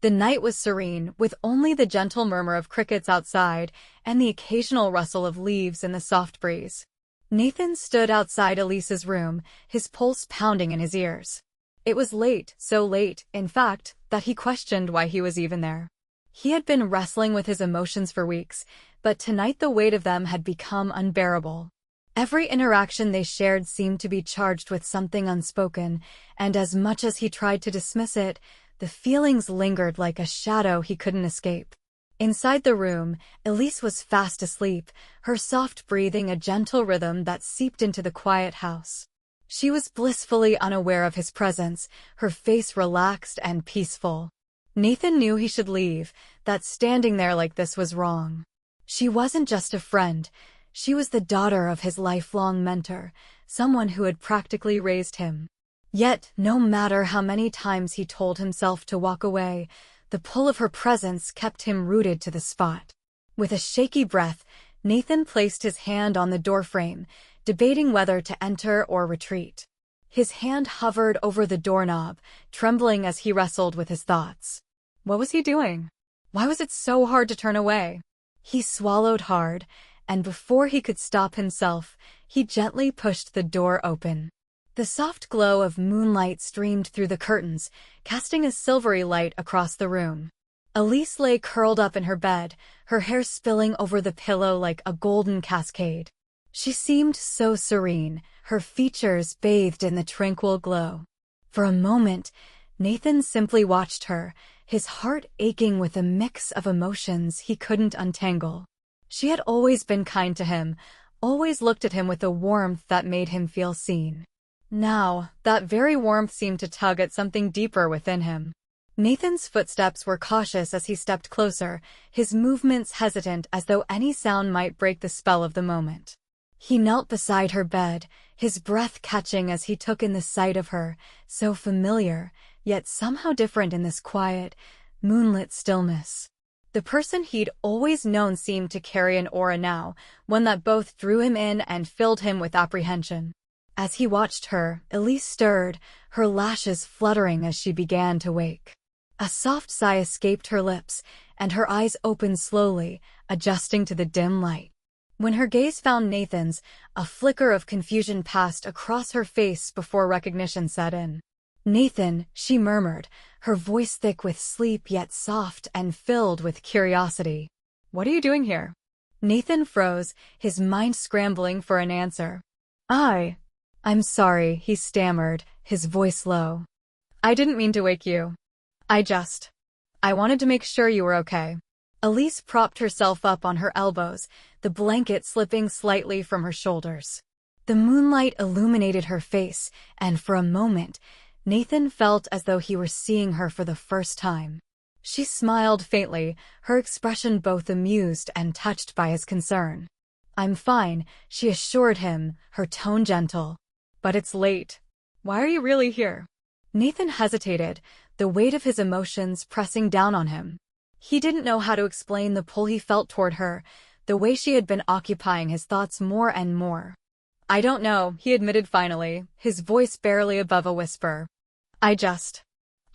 The night was serene, with only the gentle murmur of crickets outside and the occasional rustle of leaves in the soft breeze. Nathan stood outside Elise's room, his pulse pounding in his ears. It was late, so late, in fact, that he questioned why he was even there. He had been wrestling with his emotions for weeks, but tonight the weight of them had become unbearable. Every interaction they shared seemed to be charged with something unspoken, and as much as he tried to dismiss it, the feelings lingered like a shadow he couldn't escape. Inside the room, Elise was fast asleep, her soft breathing a gentle rhythm that seeped into the quiet house. She was blissfully unaware of his presence, her face relaxed and peaceful. Nathan knew he should leave, that standing there like this was wrong. She wasn't just a friend, she was the daughter of his lifelong mentor, someone who had practically raised him. Yet, no matter how many times he told himself to walk away, the pull of her presence kept him rooted to the spot. With a shaky breath, Nathan placed his hand on the doorframe, debating whether to enter or retreat. His hand hovered over the doorknob, trembling as he wrestled with his thoughts. What was he doing? Why was it so hard to turn away? He swallowed hard, and before he could stop himself, he gently pushed the door open. The soft glow of moonlight streamed through the curtains, casting a silvery light across the room. Elise lay curled up in her bed, her hair spilling over the pillow like a golden cascade. She seemed so serene, her features bathed in the tranquil glow. For a moment, Nathan simply watched her, his heart aching with a mix of emotions he couldn't untangle. She had always been kind to him, always looked at him with a warmth that made him feel seen. Now, that very warmth seemed to tug at something deeper within him. Nathan's footsteps were cautious as he stepped closer, his movements hesitant as though any sound might break the spell of the moment. He knelt beside her bed, his breath catching as he took in the sight of her, so familiar, yet somehow different in this quiet, moonlit stillness. The person he'd always known seemed to carry an aura now, one that both drew him in and filled him with apprehension. As he watched her, Elise stirred, her lashes fluttering as she began to wake. A soft sigh escaped her lips, and her eyes opened slowly, adjusting to the dim light. When her gaze found Nathan's, a flicker of confusion passed across her face before recognition set in. "Nathan," she murmured, her voice thick with sleep yet soft and filled with curiosity. "What are you doing here?" Nathan froze, his mind scrambling for an answer. I'm sorry," he stammered, his voice low. "I didn't mean to wake you. I wanted to make sure you were okay." Elise propped herself up on her elbows, the blanket slipping slightly from her shoulders. The moonlight illuminated her face, and for a moment, Nathan felt as though he were seeing her for the first time. She smiled faintly, her expression both amused and touched by his concern. "I'm fine," she assured him, her tone gentle. "But it's late. Why are you really here?" Nathan hesitated, the weight of his emotions pressing down on him. He didn't know how to explain the pull he felt toward her, the way she had been occupying his thoughts more and more. "I don't know," he admitted finally, his voice barely above a whisper.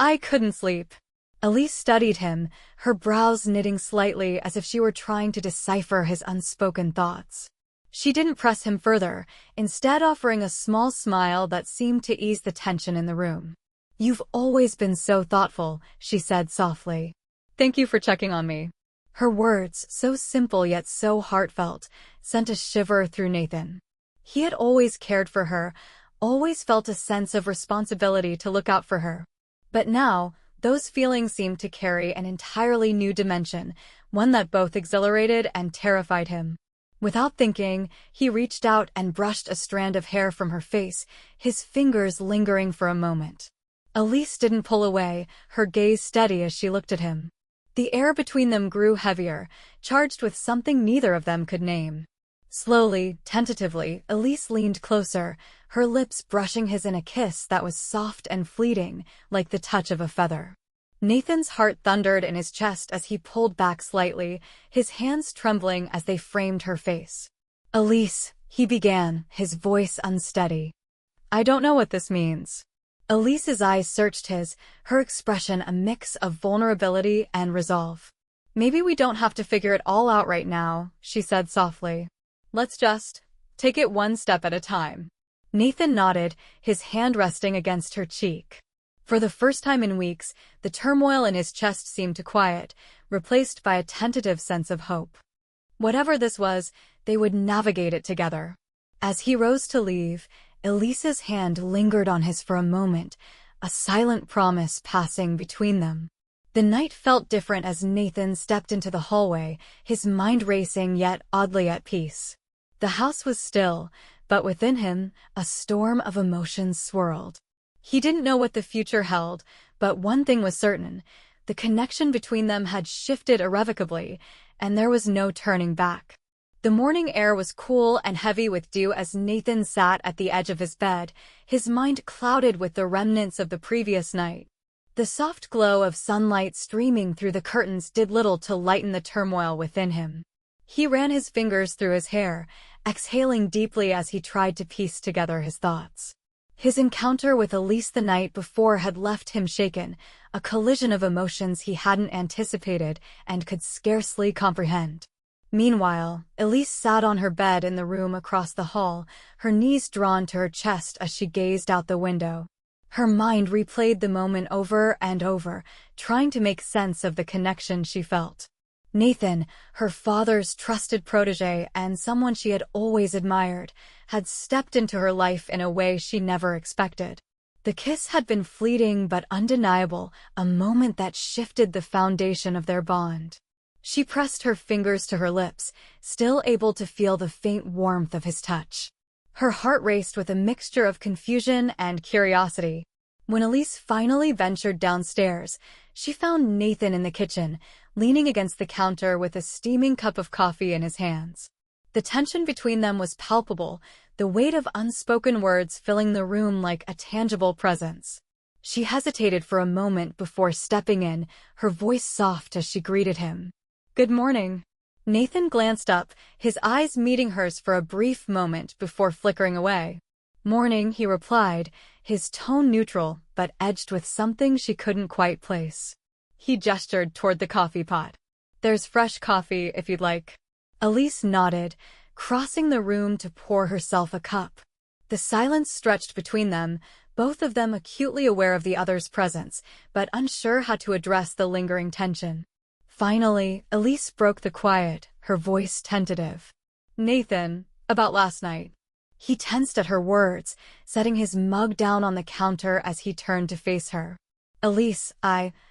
I couldn't sleep." Elise studied him, her brows knitting slightly as if she were trying to decipher his unspoken thoughts. She didn't press him further, instead offering a small smile that seemed to ease the tension in the room. "You've always been so thoughtful," she said softly. "Thank you for checking on me." Her words, so simple yet so heartfelt, sent a shiver through Nathan. He had always cared for her, always felt a sense of responsibility to look out for her. But now, those feelings seemed to carry an entirely new dimension, one that both exhilarated and terrified him. Without thinking, he reached out and brushed a strand of hair from her face, his fingers lingering for a moment. Elise didn't pull away, her gaze steady as she looked at him. The air between them grew heavier, charged with something neither of them could name. Slowly, tentatively, Elise leaned closer, her lips brushing his in a kiss that was soft and fleeting, like the touch of a feather. Nathan's heart thundered in his chest as he pulled back slightly, his hands trembling as they framed her face. "Elise," he began, his voice unsteady. "I don't know what this means." Elise's eyes searched his, her expression a mix of vulnerability and resolve. "Maybe we don't have to figure it all out right now," she said softly. "Let's just take it one step at a time." Nathan nodded, his hand resting against her cheek. For the first time in weeks, the turmoil in his chest seemed to quiet, replaced by a tentative sense of hope. Whatever this was, they would navigate it together. As he rose to leave, Elise's hand lingered on his for a moment, a silent promise passing between them. The night felt different as Nathan stepped into the hallway, his mind racing yet oddly at peace. The house was still, but within him, a storm of emotions swirled. He didn't know what the future held, but one thing was certain: the connection between them had shifted irrevocably, and there was no turning back. The morning air was cool and heavy with dew as Nathan sat at the edge of his bed, his mind clouded with the remnants of the previous night. The soft glow of sunlight streaming through the curtains did little to lighten the turmoil within him. He ran his fingers through his hair, exhaling deeply as he tried to piece together his thoughts. His encounter with Elise the night before had left him shaken, a collision of emotions he hadn't anticipated and could scarcely comprehend. Meanwhile, Elise sat on her bed in the room across the hall, her knees drawn to her chest as she gazed out the window. Her mind replayed the moment over and over, trying to make sense of the connection she felt. Nathan, her father's trusted protégé and someone she had always admired, had stepped into her life in a way she never expected. The kiss had been fleeting but undeniable, a moment that shifted the foundation of their bond. She pressed her fingers to her lips, still able to feel the faint warmth of his touch. Her heart raced with a mixture of confusion and curiosity. When Elise finally ventured downstairs, she found Nathan in the kitchen, leaning against the counter with a steaming cup of coffee in his hands. The tension between them was palpable, the weight of unspoken words filling the room like a tangible presence. She hesitated for a moment before stepping in, her voice soft as she greeted him. "Good morning." Nathan glanced up, his eyes meeting hers for a brief moment before flickering away. "Morning," he replied, his tone neutral but edged with something she couldn't quite place. He gestured toward the coffee pot. "There's fresh coffee if you'd like." Elise nodded, crossing the room to pour herself a cup. The silence stretched between them, both of them acutely aware of the other's presence, but unsure how to address the lingering tension. Finally, Elise broke the quiet, her voice tentative. "Nathan, about last night." He tensed at her words, setting his mug down on the counter as he turned to face her. "Elise,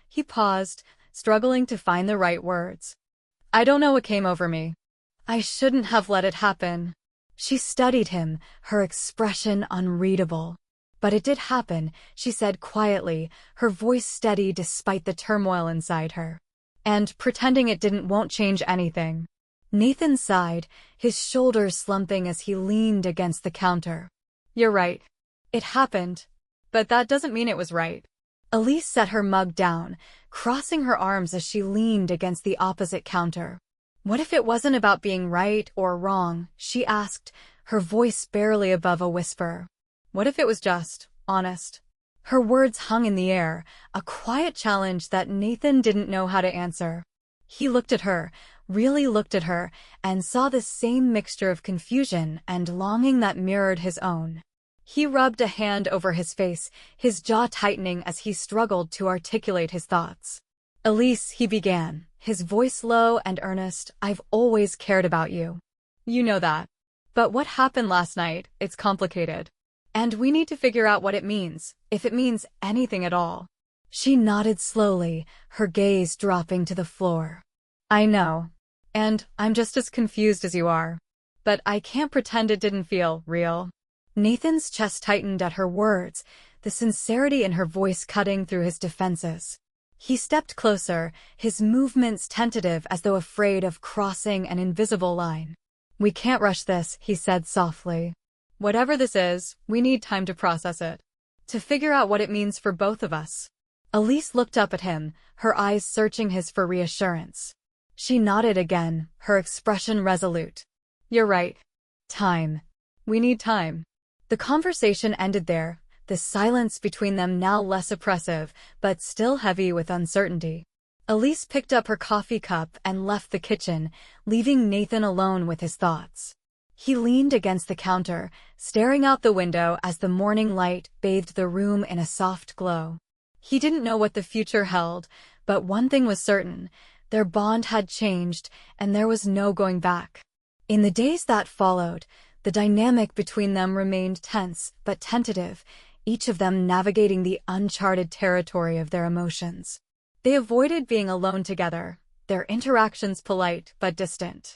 he paused, struggling to find the right words. "I don't know what came over me. I shouldn't have let it happen." She studied him, her expression unreadable. "But it did happen," she said quietly, her voice steady despite the turmoil inside her. "And pretending it didn't won't change anything." Nathan sighed, his shoulders slumping as he leaned against the counter. "You're right. It happened. But that doesn't mean it was right." Elise set her mug down, crossing her arms as she leaned against the opposite counter. "What if it wasn't about being right or wrong?" she asked, her voice barely above a whisper. "What if it was just honest?" Her words hung in the air, a quiet challenge that Nathan didn't know how to answer. He looked at her, really looked at her, and saw the same mixture of confusion and longing that mirrored his own. He rubbed a hand over his face, his jaw tightening as he struggled to articulate his thoughts. "Elise," he began, his voice low and earnest, "I've always cared about you. You know that. But what happened last night, it's complicated. And we need to figure out what it means, if it means anything at all." She nodded slowly, her gaze dropping to the floor. "I know. And I'm just as confused as you are. But I can't pretend it didn't feel real." Nathan's chest tightened at her words, the sincerity in her voice cutting through his defenses. He stepped closer, his movements tentative as though afraid of crossing an invisible line. "We can't rush this," he said softly. "Whatever this is, we need time to process it. To figure out what it means for both of us." Elise looked up at him, her eyes searching his for reassurance. She nodded again, her expression resolute. "You're right. Time. We need time." The conversation ended there, the silence between them now less oppressive, but still heavy with uncertainty. Elise picked up her coffee cup and left the kitchen, leaving Nathan alone with his thoughts. He leaned against the counter, staring out the window as the morning light bathed the room in a soft glow. He didn't know what the future held, but one thing was certain: their bond had changed, and there was no going back. In the days that followed, the dynamic between them remained tense but tentative, each of them navigating the uncharted territory of their emotions. They avoided being alone together, their interactions polite but distant.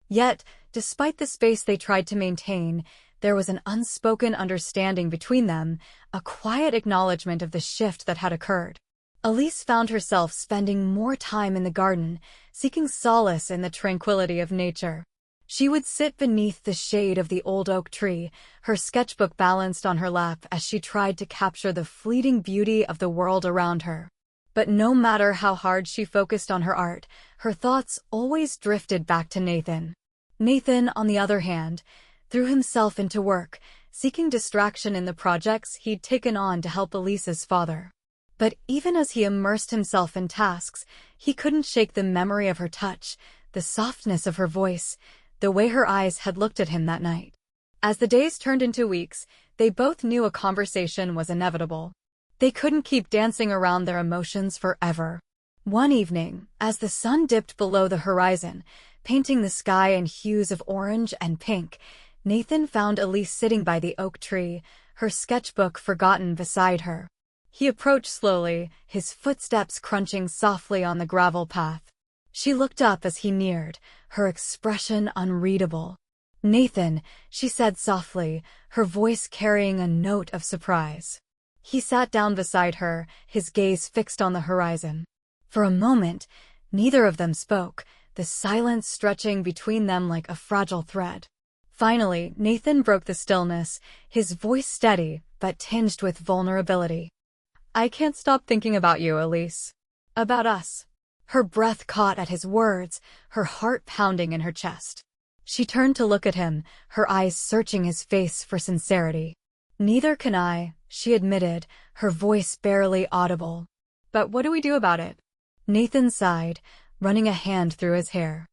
Yet, despite the space they tried to maintain, there was an unspoken understanding between them, a quiet acknowledgement of the shift that had occurred. Elise found herself spending more time in the garden, seeking solace in the tranquility of nature. She would sit beneath the shade of the old oak tree, her sketchbook balanced on her lap as she tried to capture the fleeting beauty of the world around her. But no matter how hard she focused on her art, her thoughts always drifted back to Nathan. Nathan, on the other hand, threw himself into work, seeking distraction in the projects he'd taken on to help Elise's father. But even as he immersed himself in tasks, he couldn't shake the memory of her touch, the softness of her voice, the way her eyes had looked at him that night. As the days turned into weeks, they both knew a conversation was inevitable. They couldn't keep dancing around their emotions forever. One evening, as the sun dipped below the horizon, painting the sky in hues of orange and pink, Nathan found Elise sitting by the oak tree, her sketchbook forgotten beside her. He approached slowly, his footsteps crunching softly on the gravel path. She looked up as he neared, her expression unreadable. "Nathan," she said softly, her voice carrying a note of surprise. He sat down beside her, his gaze fixed on the horizon. For a moment, neither of them spoke, the silence stretching between them like a fragile thread. Finally, Nathan broke the stillness, his voice steady but tinged with vulnerability. "I can't stop thinking about you, Elise. About us." Her breath caught at his words, her heart pounding in her chest. She turned to look at him, her eyes searching his face for sincerity. "Neither can I," she admitted, her voice barely audible. "But what do we do about it?" Nathan sighed, running a hand through his hair.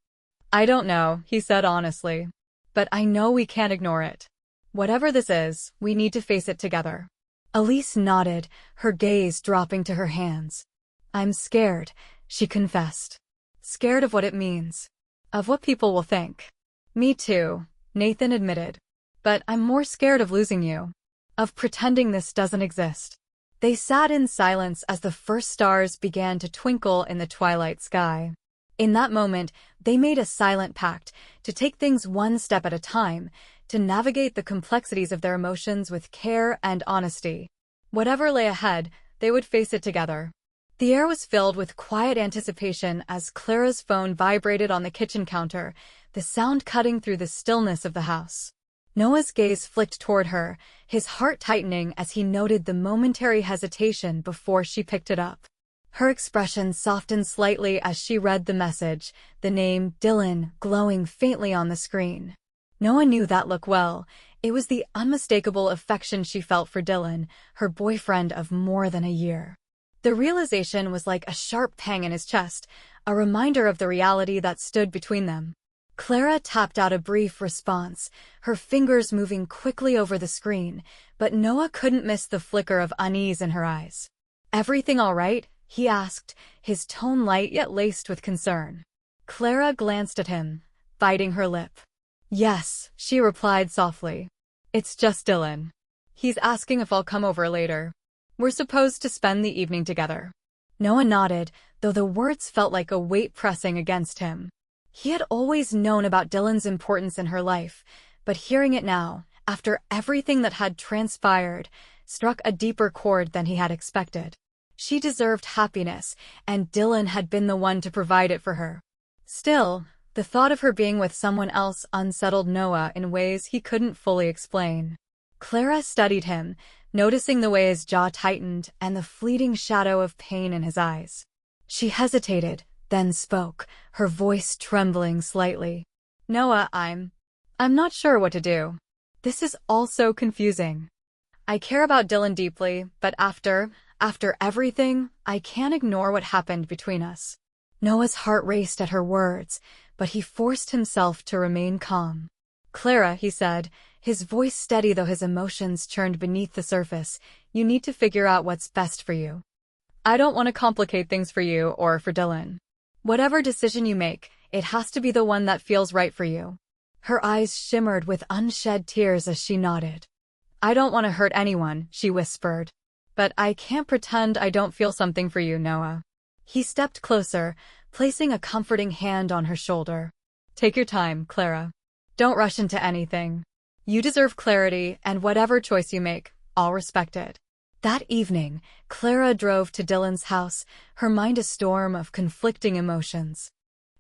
"I don't know," he said honestly. "But I know we can't ignore it. Whatever this is, we need to face it together." Elise nodded, her gaze dropping to her hands. "I'm scared," she confessed. "Scared of what it means. Of what people will think." "Me too," Nathan admitted. "But I'm more scared of losing you. Of pretending this doesn't exist." They sat in silence as the first stars began to twinkle in the twilight sky. In that moment, they made a silent pact to take things one step at a time, to navigate the complexities of their emotions with care and honesty. Whatever lay ahead, they would face it together. The air was filled with quiet anticipation as Clara's phone vibrated on the kitchen counter, the sound cutting through the stillness of the house. Noah's gaze flicked toward her, his heart tightening as he noted the momentary hesitation before she picked it up. Her expression softened slightly as she read the message, the name Dylan glowing faintly on the screen. Noah knew that look well. It was the unmistakable affection she felt for Dylan, her boyfriend of more than a year. The realization was like a sharp pang in his chest, a reminder of the reality that stood between them. Clara tapped out a brief response, her fingers moving quickly over the screen, but Noah couldn't miss the flicker of unease in her eyes. "Everything all right?" he asked, his tone light yet laced with concern. Clara glanced at him, biting her lip. "Yes," she replied softly. "It's just Dylan. He's asking if I'll come over later. We're supposed to spend the evening together." Noah nodded, though the words felt like a weight pressing against him. He had always known about Dylan's importance in her life, but hearing it now, after everything that had transpired, struck a deeper chord than he had expected. She deserved happiness, and Dylan had been the one to provide it for her. Still, the thought of her being with someone else unsettled Noah in ways he couldn't fully explain. Clara studied him, noticing the way his jaw tightened and the fleeting shadow of pain in his eyes. She hesitated, then spoke, her voice trembling slightly. "Noah, I'm not sure what to do. This is all so confusing. I care about Dylan deeply, but after everything, I can't ignore what happened between us. Noah's heart raced at her words, but he forced himself to remain calm. Clara, he said, his voice steady though his emotions churned beneath the surface, you need to figure out what's best for you. I don't want to complicate things for you or for Dylan. Whatever decision you make, it has to be the one that feels right for you. Her eyes shimmered with unshed tears as she nodded. I don't want to hurt anyone, she whispered. But I can't pretend I don't feel something for you, Noah. He stepped closer, placing a comforting hand on her shoulder. Take your time, Clara. Don't rush into anything. You deserve clarity, and whatever choice you make, I'll respect it. That evening, Clara drove to Dylan's house, her mind a storm of conflicting emotions.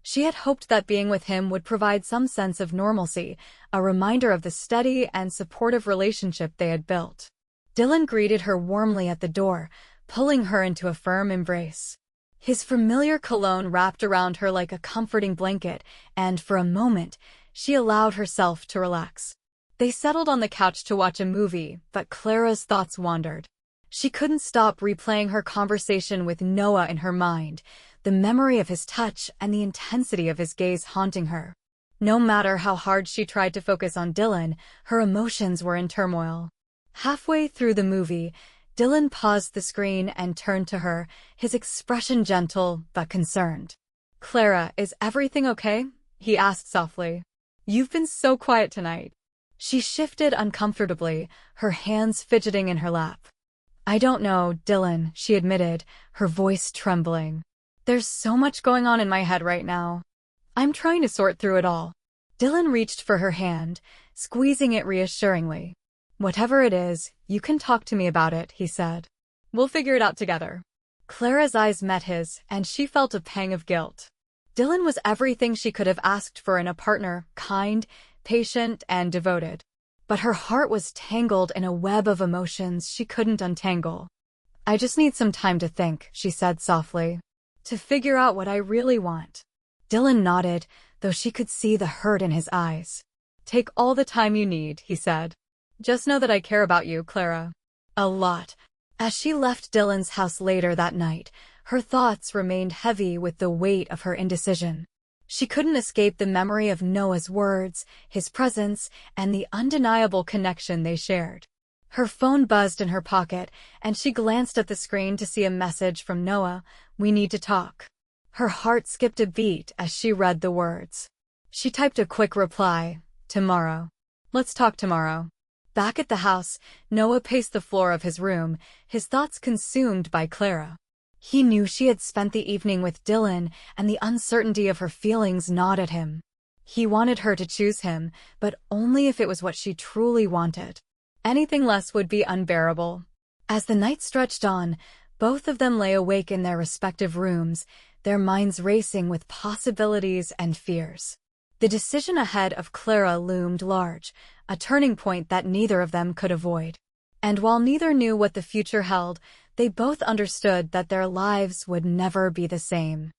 She had hoped that being with him would provide some sense of normalcy, a reminder of the steady and supportive relationship they had built. Dylan greeted her warmly at the door, pulling her into a firm embrace. His familiar cologne wrapped around her like a comforting blanket, and for a moment, she allowed herself to relax. They settled on the couch to watch a movie, but Clara's thoughts wandered. She couldn't stop replaying her conversation with Noah in her mind, the memory of his touch and the intensity of his gaze haunting her. No matter how hard she tried to focus on Dylan, her emotions were in turmoil. Halfway through the movie, Dylan paused the screen and turned to her, his expression gentle but concerned. Clara, is everything okay? He asked softly. You've been so quiet tonight. She shifted uncomfortably, her hands fidgeting in her lap. I don't know, Dylan, she admitted, her voice trembling. There's so much going on in my head right now. I'm trying to sort through it all. Dylan reached for her hand, squeezing it reassuringly. Whatever it is, you can talk to me about it, he said. We'll figure it out together. Clara's eyes met his, and she felt a pang of guilt. Dylan was everything she could have asked for in a partner, kind, patient, and devoted. But her heart was tangled in a web of emotions she couldn't untangle. I just need some time to think, she said softly. To figure out what I really want. Dylan nodded, though she could see the hurt in his eyes. Take all the time you need, he said. Just know that I care about you, Clara. A lot. As she left Dylan's house later that night, her thoughts remained heavy with the weight of her indecision. She couldn't escape the memory of Noah's words, his presence, and the undeniable connection they shared. Her phone buzzed in her pocket, and she glanced at the screen to see a message from Noah, "We need to talk." Her heart skipped a beat as she read the words. She typed a quick reply, "Tomorrow. Let's talk tomorrow." Back at the house, Noah paced the floor of his room, his thoughts consumed by Clara. He knew she had spent the evening with Dylan, and the uncertainty of her feelings gnawed at him. He wanted her to choose him, but only if it was what she truly wanted. Anything less would be unbearable. As the night stretched on, both of them lay awake in their respective rooms, their minds racing with possibilities and fears. The decision ahead of Clara loomed large, a turning point that neither of them could avoid. And while neither knew what the future held, they both understood that their lives would never be the same.